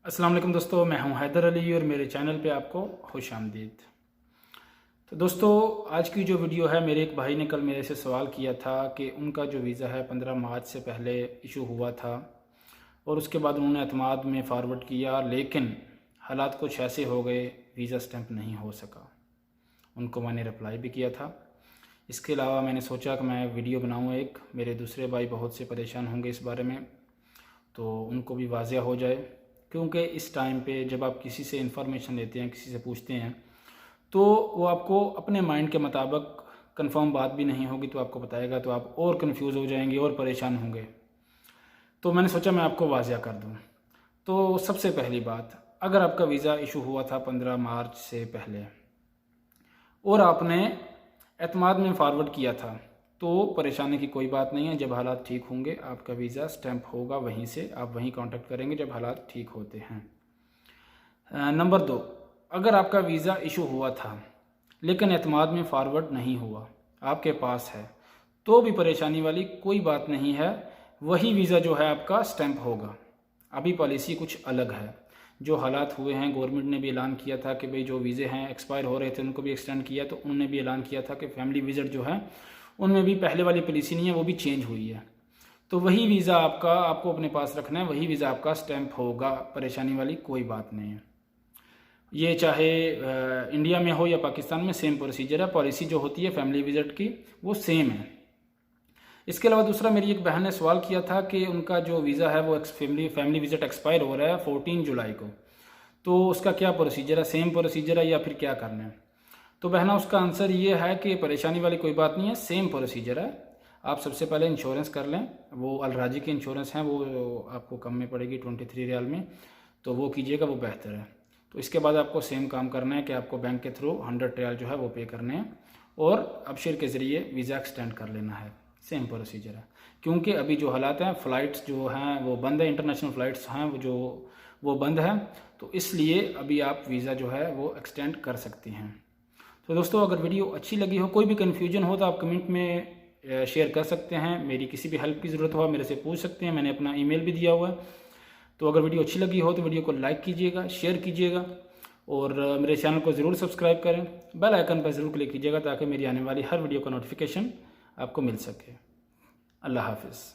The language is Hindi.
अस्सलाम वालेकुम दोस्तों, मैं हूं हैदर अली और मेरे चैनल पे आपको खुश आमदीद। तो दोस्तों, आज की जो वीडियो है, मेरे एक भाई ने कल मेरे से सवाल किया था कि उनका जो वीज़ा है 15 मार्च से पहले इशू हुआ था और उसके बाद उन्होंने एतमाद में फ़ारवर्ड किया, लेकिन हालात कुछ ऐसे हो गए, वीज़ा स्टैंप नहीं हो सका। उनको मैंने रिप्लाई भी किया था। इसके अलावा मैंने सोचा कि मैं वीडियो बनाऊँ एक, मेरे दूसरे भाई बहुत से परेशान होंगे इस बारे में, तो उनको भी वाज़िया हो जाए। क्योंकि इस टाइम पे जब आप किसी से इन्फॉर्मेशन लेते हैं, किसी से पूछते हैं, तो वो आपको अपने माइंड के मुताबिक कंफर्म बात भी नहीं होगी तो आपको बताएगा, तो आप और कंफ्यूज हो जाएंगे और परेशान होंगे। तो मैंने सोचा मैं आपको वाज़िया कर दूं। तो सबसे पहली बात, अगर आपका वीज़ा इशू हुआ था 15 मार्च से पहले और आपने एतमाद में फ़ारवर्ड किया था, तो परेशानी की कोई बात नहीं है। जब हालात ठीक होंगे आपका वीज़ा स्टैंप होगा, वहीं से आप वहीं कांटेक्ट करेंगे जब हालात ठीक होते हैं। नंबर 2, अगर आपका वीज़ा इशू हुआ था लेकिन एतमाद में फ़ारवर्ड नहीं हुआ, आपके पास है, तो भी परेशानी वाली कोई बात नहीं है। वही वीज़ा जो है आपका स्टैंप होगा। अभी पॉलिसी कुछ अलग है। जो हालात हुए हैं, गवर्नमेंट ने भी ऐलान किया था कि भाई जो वीज़े हैं एक्सपायर हो रहे थे उनको भी एक्सटेंड किया, तो उन्होंने भी ऐलान किया था कि फैमिली विजिट जो है उनमें भी पहले वाली पॉलिसी नहीं है, वो भी चेंज हुई है। तो वही वीज़ा आपको अपने पास रखना है, वही वीज़ा आपका स्टैंप होगा। परेशानी वाली कोई बात नहीं है। ये चाहे इंडिया में हो या पाकिस्तान में, सेम प्रोसीजर है। पॉलिसी जो होती है फैमिली विजिट की वो सेम है। इसके अलावा दूसरा, मेरी एक बहन ने सवाल किया था कि उनका जो वीज़ा है वो फैमिली विजिट एक्सपायर हो रहा है 14 जुलाई को, तो उसका क्या प्रोसीजर है, सेम प्रोसीजर है या फिर क्या करना है। तो बहना, उसका आंसर ये है कि परेशानी वाली कोई बात नहीं है, सेम प्रोसीजर है। आप सबसे पहले इंश्योरेंस कर लें, वो अलराजी की इंश्योरेंस है, वो आपको कम में पड़ेगी 23 रियाल में, तो वो कीजिएगा, वो बेहतर है। तो इसके बाद आपको सेम काम करना है कि आपको बैंक के थ्रू 100 रियाल जो है वो पे करने हैं और अबशर के ज़रिए वीज़ा एक्सटेंड कर लेना है। सेम प्रोसीजर है। क्योंकि अभी जो हालात हैं, फ़्लाइट्स जो हैं वो बंद है, इंटरनेशनल फ़्लाइट्स हैं वो बंद है, तो इसलिए अभी आप वीज़ा जो है वो एक्सटेंड कर सकती हैं। तो दोस्तों, अगर वीडियो अच्छी लगी हो, कोई भी कन्फ्यूजन हो, तो आप कमेंट में शेयर कर सकते हैं। मेरी किसी भी हेल्प की ज़रूरत हो मेरे से पूछ सकते हैं, मैंने अपना ईमेल भी दिया हुआ है। तो अगर वीडियो अच्छी लगी हो तो वीडियो को लाइक कीजिएगा, शेयर कीजिएगा और मेरे चैनल को ज़रूर सब्सक्राइब करें। बेल आइकन पर ज़रूर क्लिक कीजिएगा ताकि मेरी आने वाली हर वीडियो का नोटिफिकेशन आपको मिल सके। अल्लाह हाफिज़।